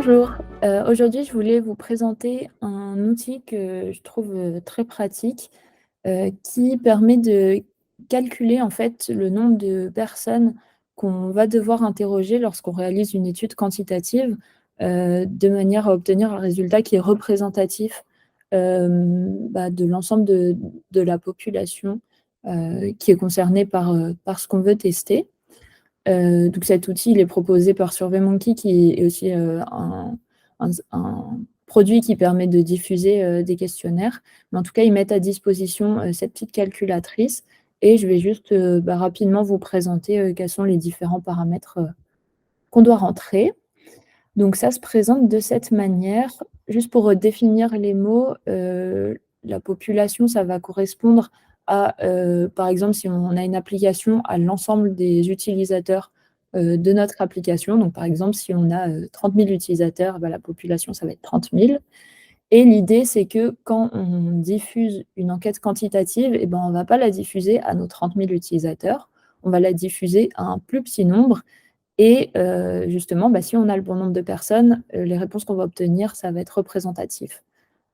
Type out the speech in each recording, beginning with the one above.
Bonjour, aujourd'hui je voulais vous présenter un outil que je trouve, très pratique, qui permet de calculer en fait le nombre de personnes qu'on va devoir interroger lorsqu'on réalise une étude quantitative, de manière à obtenir un résultat qui est représentatif, de l'ensemble de la population, qui est concernée par ce qu'on veut tester. Donc cet outil, il est proposé par SurveyMonkey qui est aussi, un produit qui permet de diffuser, des questionnaires. Mais en tout cas, ils mettent à disposition, cette petite calculatrice et je vais juste, rapidement vous présenter, quels sont les différents paramètres, qu'on doit rentrer. Donc ça se présente de cette manière. Juste pour, définir les mots, la population, ça va correspondre à, par exemple, si on a une application, à l'ensemble des utilisateurs, de notre application. Donc par exemple, si on a, 30 000 utilisateurs, la population, ça va être 30 000. Et l'idée, c'est que quand on diffuse une enquête quantitative, on ne va pas la diffuser à nos 30 000 utilisateurs, on va la diffuser à un plus petit nombre et justement, si on a le bon nombre de personnes, les réponses qu'on va obtenir, ça va être représentatif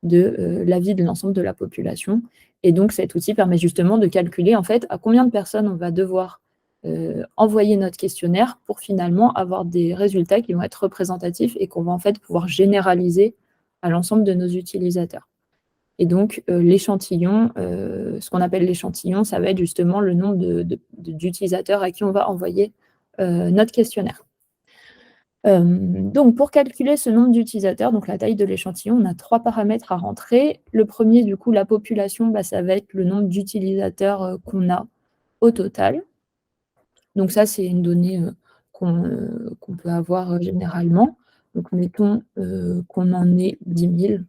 de, l'avis de l'ensemble de la population et donc cet outil permet justement de calculer, en fait, à combien de personnes on va devoir, envoyer notre questionnaire pour finalement avoir des résultats qui vont être représentatifs et qu'on va, en fait, pouvoir généraliser à l'ensemble de nos utilisateurs et donc l'échantillon, ce qu'on appelle l'échantillon, ça va être justement le nombre d'utilisateurs à qui on va envoyer, notre questionnaire. Donc pour calculer ce nombre d'utilisateurs, donc la taille de l'échantillon, on a 3 paramètres à rentrer. Le premier, du coup, la population, ça va être le nombre d'utilisateurs, qu'on a au total. Donc ça, c'est une donnée, qu'on peut avoir, généralement. Donc mettons, qu'on en ait 10 000,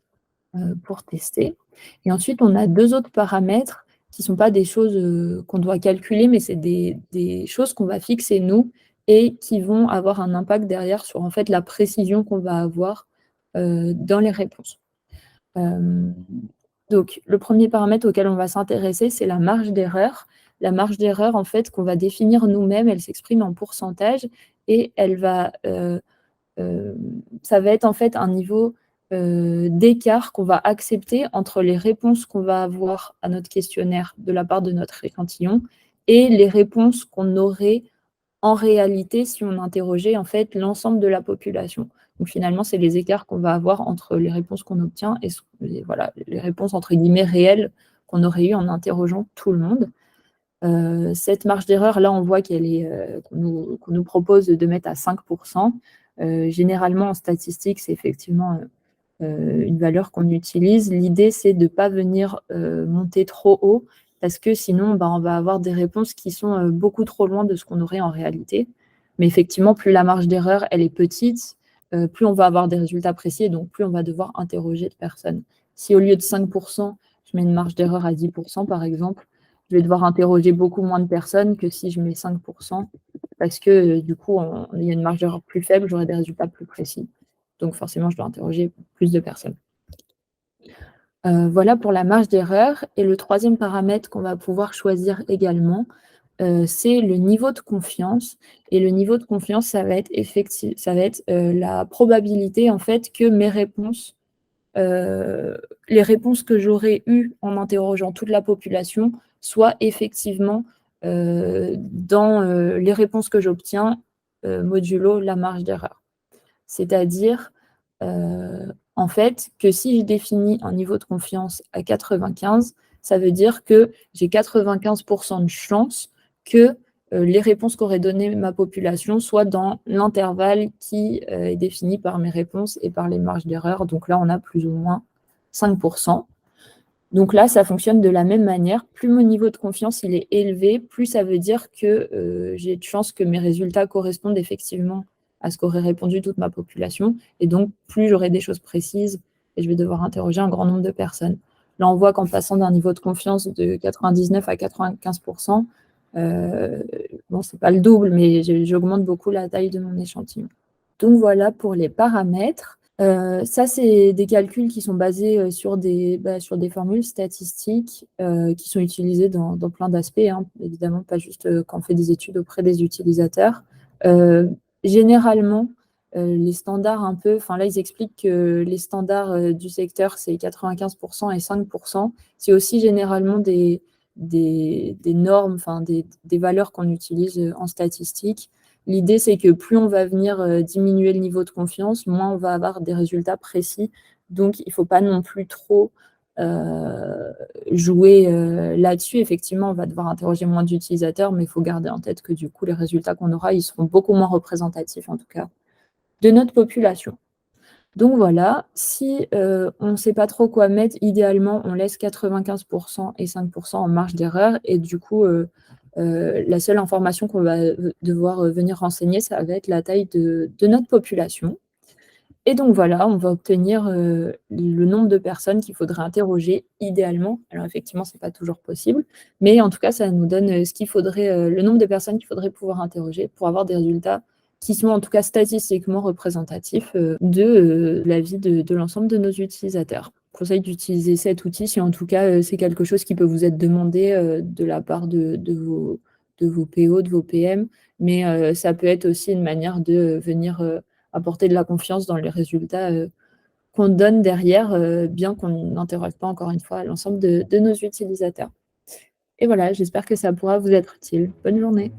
pour tester et ensuite on a 2 autres paramètres qui ne sont pas des choses, qu'on doit calculer, mais c'est des choses qu'on va fixer nous et qui vont avoir un impact derrière sur, en fait, la précision qu'on va avoir, dans les réponses. Hem, donc le premier paramètre auquel on va s'intéresser, c'est la marge d'erreur. La marge d'erreur, en fait, qu'on va définir nous-mêmes, elle s'exprime en pourcentage et elle va, ça va être en fait un niveau, d'écart qu'on va accepter entre les réponses qu'on va avoir à notre questionnaire de la part de notre échantillon et les réponses qu'on aurait en réalité si on interrogeait en fait l'ensemble de la population. Donc finalement, c'est les écarts qu'on va avoir entre les réponses qu'on obtient et voilà, les réponses entre guillemets «réelles» qu'on aurait eues en interrogeant tout le monde. Cette marge d'erreur, là, on voit qu'elle est, qu'on nous propose de mettre à 5 généralement, en statistique, c'est effectivement, une valeur qu'on utilise. L'idée, c'est de ne pas venir, monter trop haut parce que sinon, on va avoir des réponses qui sont, beaucoup trop loin de ce qu'on aurait en réalité. Mais effectivement, plus la marge d'erreur, elle est petite, plus on va avoir des résultats précis et donc plus on va devoir interroger de personnes. Si au lieu de 5 je mets une marge d'erreur à 10 par exemple, je vais devoir interroger beaucoup moins de personnes que si je mets 5 parce que, du coup, il y a une marge d'erreur plus faible, j'aurai des résultats plus précis. Donc forcément, je dois interroger plus de personnes. Voilà pour la marge d'erreur et le troisième paramètre qu'on va pouvoir choisir également, c'est le niveau de confiance et le niveau de confiance, ça va être la probabilité, en fait, que mes réponses, les réponses que j'aurais eues en interrogeant toute la population soient effectivement, dans, les réponses que j'obtiens, modulo la marge d'erreur. C'est-à-dire, en fait, que si je définis un niveau de confiance à 95, ça veut dire que j'ai 95 de chance que, les réponses qu'aurait données ma population soient dans l'intervalle qui, est défini par mes réponses et par les marges d'erreur. Donc là, on a plus ou moins 5. Donc là, ça fonctionne de la même manière. Plus mon niveau de confiance il est élevé, plus ça veut dire que, j'ai de chances que mes résultats correspondent effectivement à ce qu'aurait répondu toute ma population et donc plus j'aurai des choses précises et je vais devoir interroger un grand nombre de personnes. Là, on voit qu'en passant d'un niveau de confiance de 99 à 95 bon, c'est pas le double, mais j'augmente beaucoup la taille de mon échantillon. Donc voilà pour les paramètres. Ça, c'est des calculs qui sont basés, sur des formules statistiques, qui sont utilisées dans plein d'aspects, hein, évidemment pas juste, quand on fait des études auprès des utilisateurs. Généralement, les standards un peu, enfin là, ils expliquent que les standards du secteur, c'est 95% et 5%. C'est aussi généralement des normes, enfin des valeurs qu'on utilise en statistique. L'idée, c'est que plus on va venir diminuer le niveau de confiance, moins on va avoir des résultats précis. Donc, il ne faut pas non plus trop jouer là-dessus. Effectivement, on va devoir interroger moins d'utilisateurs, mais il faut garder en tête que du coup, les résultats qu'on aura, ils seront beaucoup moins représentatifs, en tout cas, de notre population. Donc voilà, si on ne sait pas trop quoi mettre, idéalement, on laisse 95% et 5% en marge d'erreur. Et du coup, la seule information qu'on va devoir venir renseigner, ça va être la taille de notre population. Et donc voilà, on va obtenir le nombre de personnes qu'il faudrait interroger idéalement. Alors effectivement, ce n'est pas toujours possible, mais en tout cas, ça nous donne ce qu'il faudrait, le nombre de personnes qu'il faudrait pouvoir interroger pour avoir des résultats qui sont en tout cas statistiquement représentatifs de la vie de l'ensemble de nos utilisateurs. Je conseille d'utiliser cet outil si en tout cas c'est quelque chose qui peut vous être demandé de la part de vos PO, de vos PM, mais ça peut être aussi une manière de venir apporter de la confiance dans les résultats qu'on donne derrière, bien qu'on n'interroge pas encore une fois l'ensemble de nos utilisateurs. Et voilà, j'espère que ça pourra vous être utile. Bonne journée.